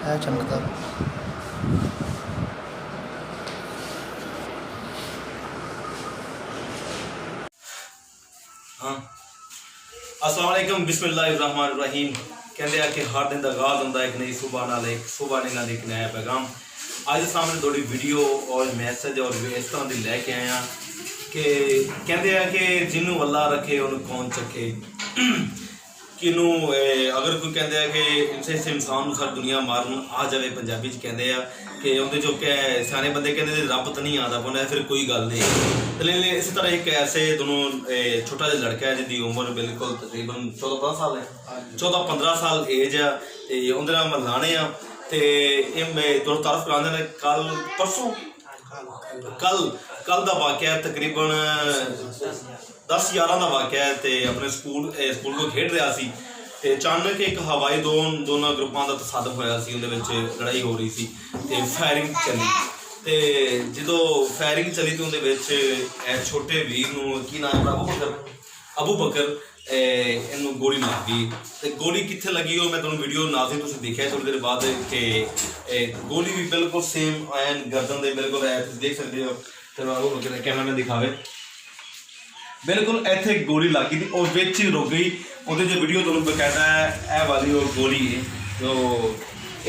है चमकदार। हाँ अस्सलाम वालेकुम बिस्मिल्लाहिर्रहमानिर्रहीम। कहते हैं कि हर दिन का आगाज होता है एक नई सुबह नाल, एक सुबह ने नाल एक नया पैगाम। आज सामने थोड़ी वीडियो और मैसेज और इस तरह की लैके आया कि कहते हैं कि जिन्हों अल्लाह रखे उन्होंने कौन चखे किनू अगर कोई कहते हैं कि इस इंसान को सारी दुनिया मारन आ जाए, पंजाबी कहते हैं कि उनके जो क्या सियाने बंदे कहते रब तो नहीं आता बोले फिर कोई गल नहीं। तो इसी तरह एक ऐसे दोनों छोटा जिहा लड़का है जिसकी उम्र बिल्कुल तकरीबन 14-15 साल है, 14-15 साल एज है। तो उनके नाम लाने आ तो तुम तारफ करा दें कल परसों कल का वाक़या तकरीबन 10-11 का वाक़या है। तो अपने स्कूल को खेड रहा सी ते अचानक एक हवाई दोनों ग्रुपों का तसादम होया सी, उहदे विच लड़ाई हो रही सी ते फायरिंग चली। तो जो फायरिंग चली तो उहदे छोटे वीर नूं की नाम अबू बकर इनू गोली लग गई। तो गोली कित्थे लगी हो मैं तुहानूं वीडियो नाज़रीन तुसीं देखिया थोड़ी देर बाद कि गोली भी बिल्कुल सेम एन गर्दन दे बिल्कुल तुसीं देख सकते हो। तो अबू बकर कैमरा मैन दिखावे बिल्कुल इत्थे गोली लग गई थी और विच ही रुक गई। उहदे जो वीडियो तुहानूं बकायदा है वाली वो गोली है तो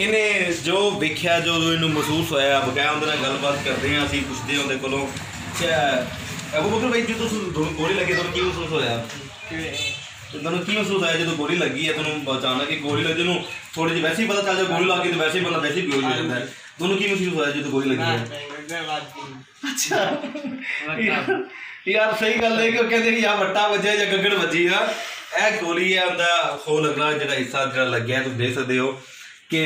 इन्हें जो वेख्या जो इन्हूं महसूस होया बकाया उहदे नाल गलबात करते हैं असीं पुछदे हैं उहदे कोलों अबू बकर भाई जो गोली लगी तुहानूं की महसूस होया? तुहानूं की महसूस होया जो गोली लगी है तुहानूं अचानक कि गोली लगी तुहानूं थोड़ी जी वैसे ही पता चल जाए गोली लग गई तो वैसे ही बंदा वैसे ही बेहोश हो जाता है। तुहानूं की महसूस होया जो गोली लगी है? अच्छा यार सही गल है कि कहते कि या वट्टा वजया या गगड़ वजी है। यह गोली है उनका हो लगना जो हिस्सा जो लग्या तुम देख सकते हो कि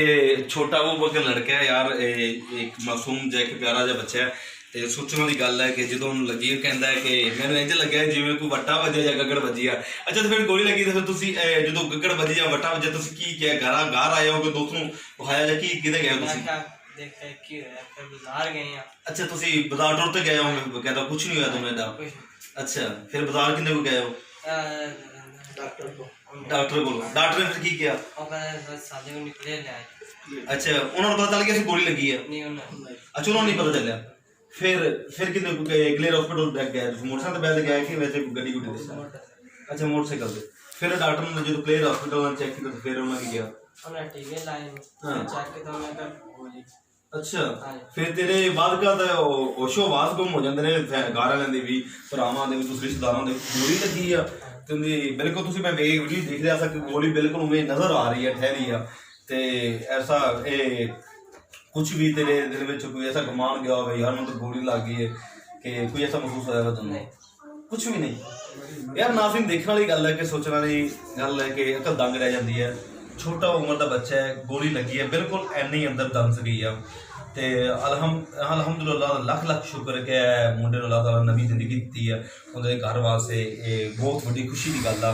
छोटा वो बकर लड़का है यार, एक मासूम जै एक प्यारा जहा बच्चा है। तो सोचने वाली गल है कि जो लगी कहता है कि मैंने इंज लग्या जिवें कोई वट्टा वजया या गगड़ वजी आ। अच्छा तो फिर गोली लगी तो फिर तुम जो गगड़ वजी या वट्टा वजया तुम की किया घर आए हो कि दोस्त नूं विखाया या कि किते गए हो? अच्छा तुम बाजार टुर तो गए हो कहता कुछ नहीं हुआ तुम्हें दा? अच्छा फिर बाजार किन्ने को गए हो? डॉक्टर को डॉक्टर ने फिर की किया? अच्छा उन्होंने पता चल गया गोली लगी है? अच्छा उन्होंने नहीं पता चलिया फिर किन्ने क्लियर हॉस्पिटल गए? मोटरसाइकिल बैठ गया कि वैसे गड्डी गुड्डी दे? अच्छा मोटरसाइकिल से फिर डॉक्टर ने जो क्लियर हॉस्पिटल चेक किया तो फिर उन्होंने किया? अच्छा फिर तेरे बाद का होशो आवाज गुम हो जाते हैं घर वालों के भी भरावां के भी दूसरे रिश्तेदारों के गोली लगी है तो बिल्कुल तुम मैं वीडियो देख रहा था कि गोली बिल्कुल उमें नजर आ रही है ठहरी है। तो ऐसा कुछ भी तेरे दिल में कोई ऐसा गुमान गया हो यार मैं तो गोली लग गई है कि कोई ऐसा महसूस होया तुमने? कुछ भी नहीं यार नाज़रीन देखने वाली गल है कि सोचने वाली गल है कि अकल दंग रह जाती है। छोटा उम्र का बच्चा है गोली लगी है बिल्कुल एनी अंदर दंस गई है। तो अलहमदुलिल्लाह लख लख शुक्र कि मुंडे अल्लाह ताला नवी जिंदगी दी है उनके घर वास्ते बहुत बड़ी खुशी की गल है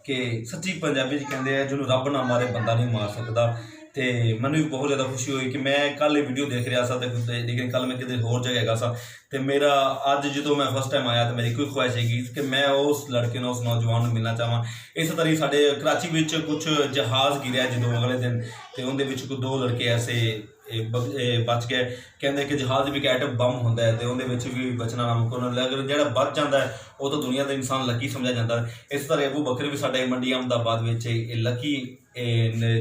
कि सच्ची पंजाबी कहते हैं जिन्होंने रब ना मारे बंदा नहीं मार सकता। तो मैंने भी बहुत ज़्यादा खुशी हुई कि मैं कल वीडियो देख रहा था लेकिन कल मैं किसी होर जगह गया सा तो मेरा अज जो मैं फर्स्ट टाइम आया तो मेरी कोई ख्वाहिश हैगी कि मैं उस लड़के ने उस नौजवान को मिलना चाहवा। इस तरह साढ़े कराची में कुछ जहाज़ गिरया जो अगले दिन तो उनके दो लड़के ऐसे बच गए। कहते कि जहाज़ भी एक एटम बम होंदा है तो उनके भी बचना नामुमकिन अगर जो बच जाता है वो तो दुनिया का इंसान लकी समझा जाता है। इस तरह अबू बकर भी साढ़े मंडी अहमदाबाद में लकी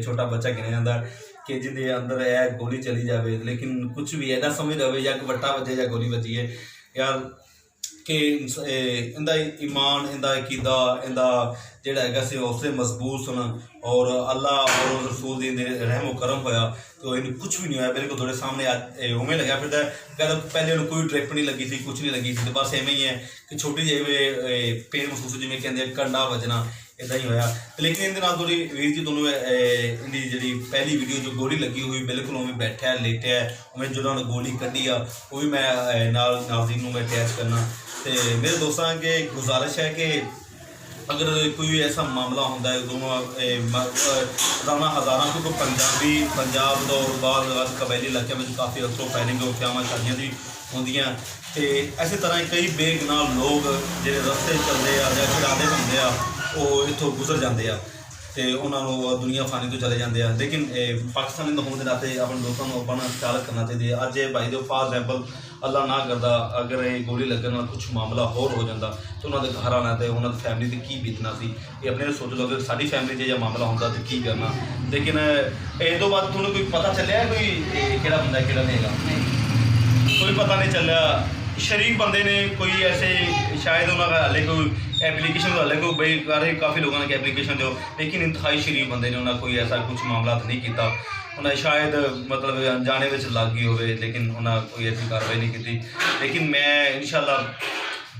छोटा बच्चा गिना जाता है कि जिंदे अंदर यह गोली चली जाए लेकिन कुछ भी ऐसा समझ रहे या वट्टा बजे या गोली बजी है यार कि इंदा ईमान इंदा अकीदा इंदा जोड़ा है हौसले मजबूत सन और अल्लाह और रसूल दी रहमो करम होया तो इन कुछ भी नहीं होया बिल्कुल थोड़े सामने उमें लगा फिर कहता पहले उन्हें कोई ट्रिप नहीं लगी थी कुछ नहीं लगी थी तो बस इवें ही है कि छोटी जी पेन महसूस जिमें कहते कंडा वजना इदा ही होया। लेकिन इनके नाल थोड़ी वीर जी तुहानूं इनकी जी पहली वीडियो जो गोली लगी हुई बिल्कुल उमें बैठा है लेटिया है उमें जो उन्होंने गोली कड्डी आ वो भी मैं नाज़रीन नूं मैं अटैच करना। तो मेरे दोस्तों के गुजारिश है कि अगर कोई ऐसा मामला होता है दोनों रोज़ाना हज़ारा क्योंकि पंजाबी पंजाब और बाद कबैली इलाकों में काफ़ी अक्सर फायरिंग होती शादियाँ भी होंदियाँ तो इस तरह कई बेगुनाह लोग जो रस्ते चलते हैं या इरादे बनते हैं वो इतों गुजर जाते हैं। ਤੇ ਉਹਨਾਂ ਨੂੰ ਦੁਨੀਆ ਫਾਨੀ ਤੋਂ ਚਲੇ ਜਾਂਦੇ ਆ। ਲੇਕਿਨ ਪਾਕਿਸਤਾਨੀ ਹੋਣ ਦੇ ਨਾਤੇ ਆਪਣੇ ਦੋਸਤਾਂ ਨੂੰ ਆਪਣਾ ਖਿਆਲ ਕਰਨਾ ਚਾਹੀਦਾ। ਅੱਜ ਇਹ ਭਾਈ ਦੇ ਫਾਰ ਐਗਜ਼ਾਮਪਲ ਅੱਲਾ ਨਾ ਕਰਦਾ ਅਗਰ ਇਹ ਗੋਲੀ ਲੱਗਣ ਨਾਲ ਕੁਛ ਮਾਮਲਾ ਹੋਰ ਹੋ ਜਾਂਦਾ ਤਾਂ ਉਹਨਾਂ ਦੇ ਘਰ ਆਉਣਾ ਤੇ ਉਹਨਾਂ ਦੀ ਫੈਮਿਲੀ 'ਤੇ ਕੀ ਬੀਤਣਾ ਸੀ। ਇਹ ਆਪਣੇ ਸੋਚ ਲਓ ਕਿ ਸਾਡੀ ਫੈਮਿਲੀ 'ਚ ਜਾਂ ਮਾਮਲਾ ਹੁੰਦਾ ਤਾਂ ਕੀ ਕਰਨਾ। ਲੇਕਿਨ ਇਹ ਤੋਂ ਬਾਅਦ ਤੁਹਾਨੂੰ ਕੋਈ ਪਤਾ ਚੱਲਿਆ ਕੋਈ ਕਿਹੜਾ ਬੰਦਾ ਕਿਹੜਾ ਨਹੀਂ ਹੈਗਾ, ਕੋਈ ਪਤਾ नहीं चल रहा। शरीफ बंदे ने कोई ऐसे शायद उन्होंने हाले कोई एप्लीकेशन हाले कोई भाई करे काफ़ी लोगों ने एप्लीकेशन दो, लेकिन इंतहाई शरीफ बंदे ने उन्होंने कोई ऐसा कुछ मामला नहीं किया। उन्हें शायद मतलब अनजाने में लग गई हो, लेकिन उन्हें कोई ऐसी कार्रवाई नहीं की। लेकिन मैं इंशाल्लाह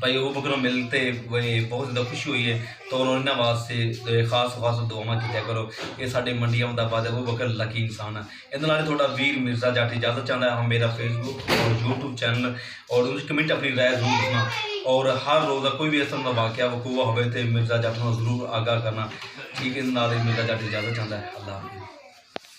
भाई अबू बकर मिलते वही बहुत ज़्यादा खुशी हुई है। तो उन्होंने वास्ते खास दुआवां किया करो। ये साढ़े मंडिया मुताबाद अबू बकर लकी इंसान है। इन्होंने थोड़ा वीर मिर्ज़ा जाट इजाज़त चाहता है। हम मेरा फेसबुक और यूट्यूब चैनल और उसकी कमेंट अपनी राय जरूर देना, और हर रोज़ कोई भी ऐसा वाक़या वकूआ हो तो मिर्ज़ा जाट को जरूर आगाह करना। ठीक है, मिर्ज़ा जाट इजाज़त चाहता है। अल्लाह हाफ़िज़।